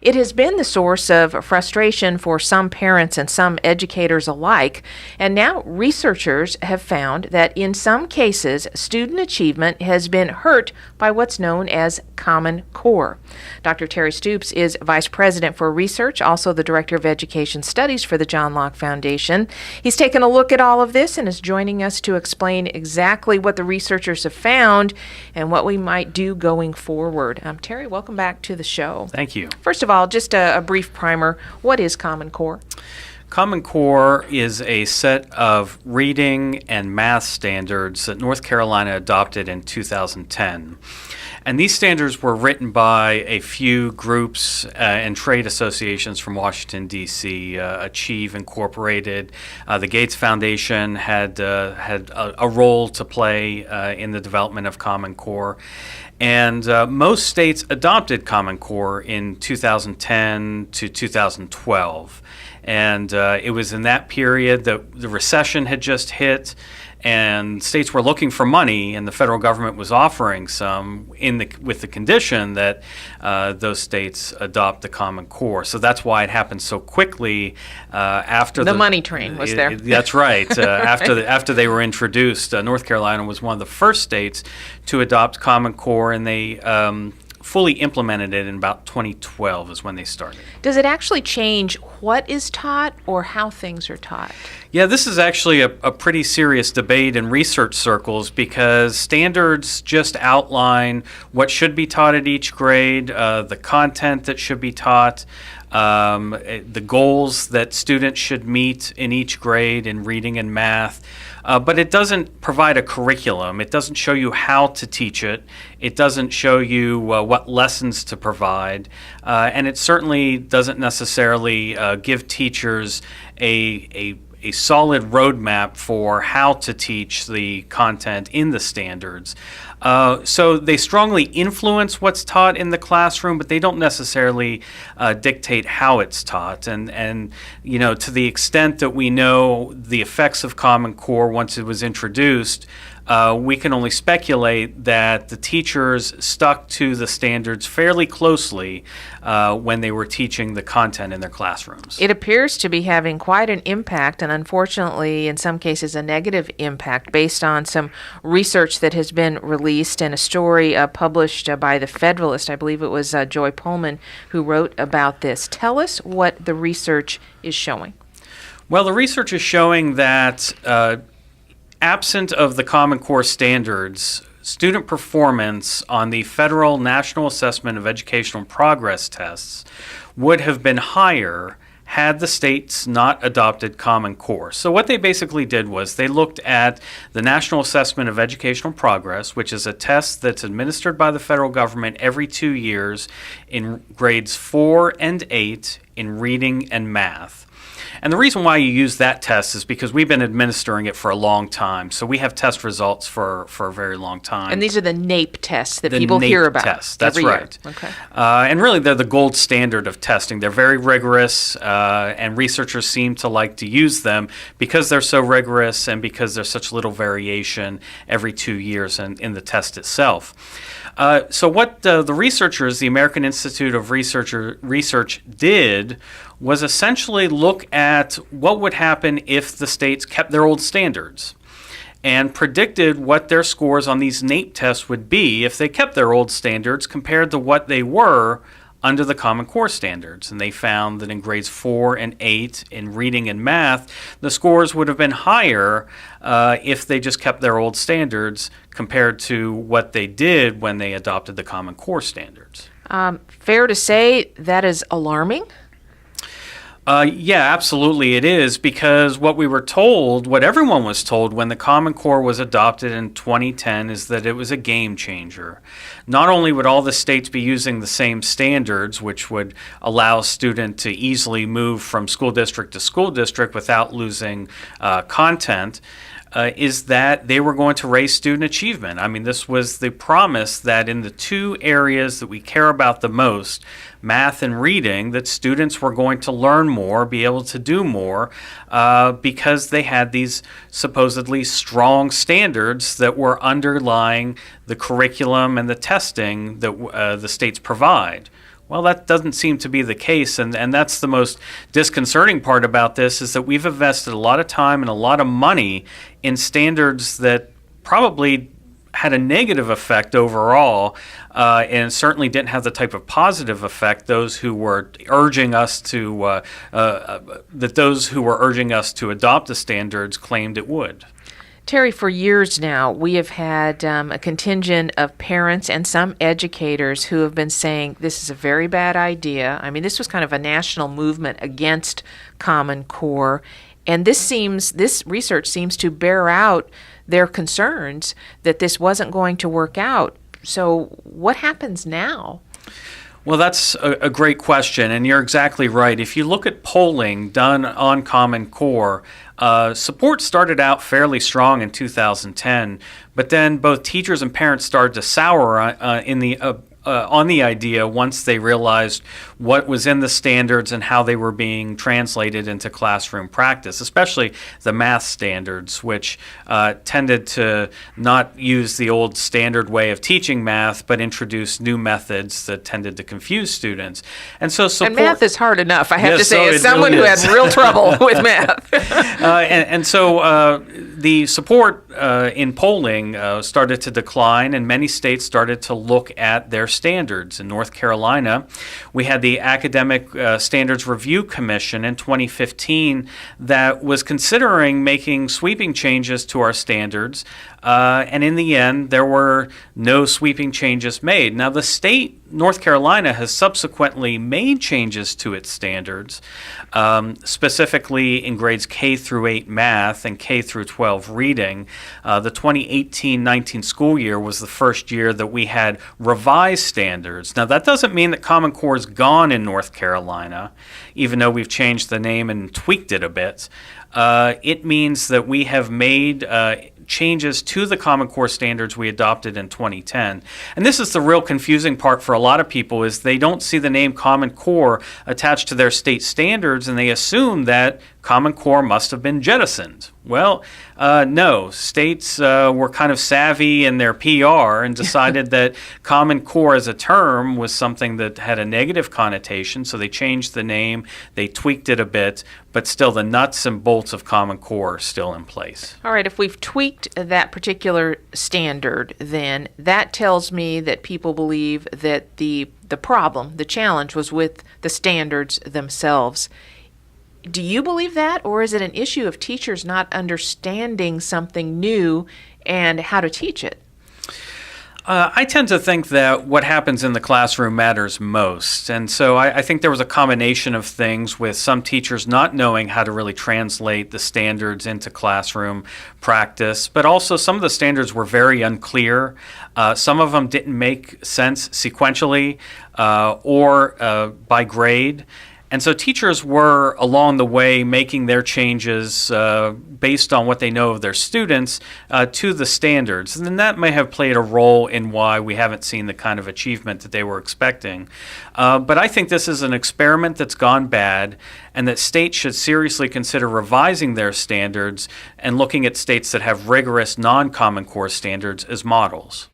It has been the source of frustration for some parents and some educators alike, and now researchers have found that in some cases, student achievement has been hurt by what's known as Common Core. Dr. Terry Stoops is Vice President for Research, also the Director of Education Studies for the John Locke Foundation. He's taken a look at all of this and is joining us to explain exactly what the researchers have found and what we might do going forward. Terry, welcome back to the show. Thank you. First of all, just a brief primer. What is Common Core? Common Core is a set of reading and math standards that North Carolina adopted in 2010. And these standards were written by a few groups and trade associations from Washington, D.C. Achieve Incorporated. The Gates Foundation had a role to play in the development of Common Core. And most states adopted Common Core in 2010 to 2012. And it was in that period that the recession had just hit, and states were looking for money, and the federal government was offering some with the condition that those states adopt the Common Core. So that's why it happened so quickly after the money train was there. That's right. After they were introduced, North Carolina was one of the first states to adopt Common Core, and they fully implemented it in about 2012 is when they started. Does it actually change what is taught or how things are taught? Yeah, this is actually a pretty serious debate in research circles because standards just outline what should be taught at each grade, the content that should be taught, the goals that students should meet in each grade in reading and math. But it doesn't provide a curriculum. It doesn't show you how to teach it. It doesn't show you what lessons to provide. And it certainly doesn't necessarily give teachers a solid roadmap for how to teach the content in the standards. So they strongly influence what's taught in the classroom, but they don't necessarily dictate how it's taught. And you know, to the extent that we know the effects of Common Core once it was introduced, we can only speculate that the teachers stuck to the standards fairly closely when they were teaching the content in their classrooms. It appears to be having quite an impact, and unfortunately, in some cases, a negative impact based on some research that has been released and a story published by the Federalist. I believe it was Joy Pullman who wrote about this. Tell us what the research is showing. Well, the research is showing that absent of the Common Core standards, student performance on the Federal National Assessment of Educational Progress tests would have been higher had the states not adopted Common Core. So what they basically did was they looked at the National Assessment of Educational Progress, which is a test that's administered by the federal government every 2 years in grades 4 and 8 in reading and math. And the reason why you use that test is because we've been administering it for a long time. So we have test results for a very long time. And these are the NAEP tests that people hear about. Tests. That's every right. Year. Okay. And really, they're the gold standard of testing. They're very rigorous, and researchers seem to like to use them because they're so rigorous and because there's such little variation every 2 years in the test itself. So what the researchers, the American Institute of Research did was essentially look at what would happen if the states kept their old standards and predicted what their scores on these NAEP tests would be if they kept their old standards compared to what they were under the Common Core standards. And they found that in grades 4 and 8 in reading and math, the scores would have been higher if they just kept their old standards compared to what they did when they adopted the Common Core standards. Fair to say that is alarming? Yeah, absolutely it is, because what we were told, what everyone was told when the Common Core was adopted in 2010 is that it was a game changer. Not only would all the states be using the same standards, which would allow a student to easily move from school district to school district without losing content, is that they were going to raise student achievement. I mean, this was the promise that in the two areas that we care about the most, math and reading, that students were going to learn more, be able to do more, because they had these supposedly strong standards that were underlying the curriculum and the testing that the states provide. Well, that doesn't seem to be the case, and that's the most disconcerting part about this, is that we've invested a lot of time and a lot of money in standards that probably had a negative effect overall, and certainly didn't have the type of positive effect those who were urging us to adopt the standards claimed it would. Terry, for years now, we have had a contingent of parents and some educators who have been saying this is a very bad idea. I mean, this was kind of a national movement against Common Core, and this research seems to bear out their concerns that this wasn't going to work out. So what happens now? Well, that's a great question, and you're exactly right. If you look at polling done on Common Core, support started out fairly strong in 2010, but then both teachers and parents started to sour on the idea once they realized what was in the standards and how they were being translated into classroom practice, especially the math standards, which tended to not use the old standard way of teaching math, but introduce new methods that tended to confuse students. And so support, and math is hard enough, I have to say, so as someone really who had real trouble with math. So the support in polling started to decline, and many states started to look at their standards. In North Carolina, we had the Academic Standards Review Commission in 2015 that was considering making sweeping changes to our standards, and in the end, there were no sweeping changes made. Now, the state, North Carolina, has subsequently made changes to its standards, specifically in grades K through 8 math and K through 12 reading. The 2018-19 school year was the first year that we had revised standards. Now, that doesn't mean that Common Core is gone in North Carolina, even though we've changed the name and tweaked it a bit. It means that we have made changes to the Common Core standards we adopted in 2010. And this is the real confusing part for a lot of people, is they don't see the name Common Core attached to their state standards, and they assume that Common Core must have been jettisoned. Well, no. States were kind of savvy in their PR and decided that Common Core as a term was something that had a negative connotation, so they changed the name, they tweaked it a bit, but still the nuts and bolts of Common Core are still in place. All right, if we've tweaked that particular standard, then that tells me that people believe that the problem, the challenge, was with the standards themselves. Do you believe that, or is it an issue of teachers not understanding something new and how to teach it? I tend to think that what happens in the classroom matters most. And so I think there was a combination of things, with some teachers not knowing how to really translate the standards into classroom practice, but also some of the standards were very unclear. Some of them didn't make sense sequentially or by grade. And so teachers were, along the way, making their changes based on what they know of their students to the standards. And then that may have played a role in why we haven't seen the kind of achievement that they were expecting. But I think this is an experiment that's gone bad, and that states should seriously consider revising their standards and looking at states that have rigorous non-Common Core standards as models.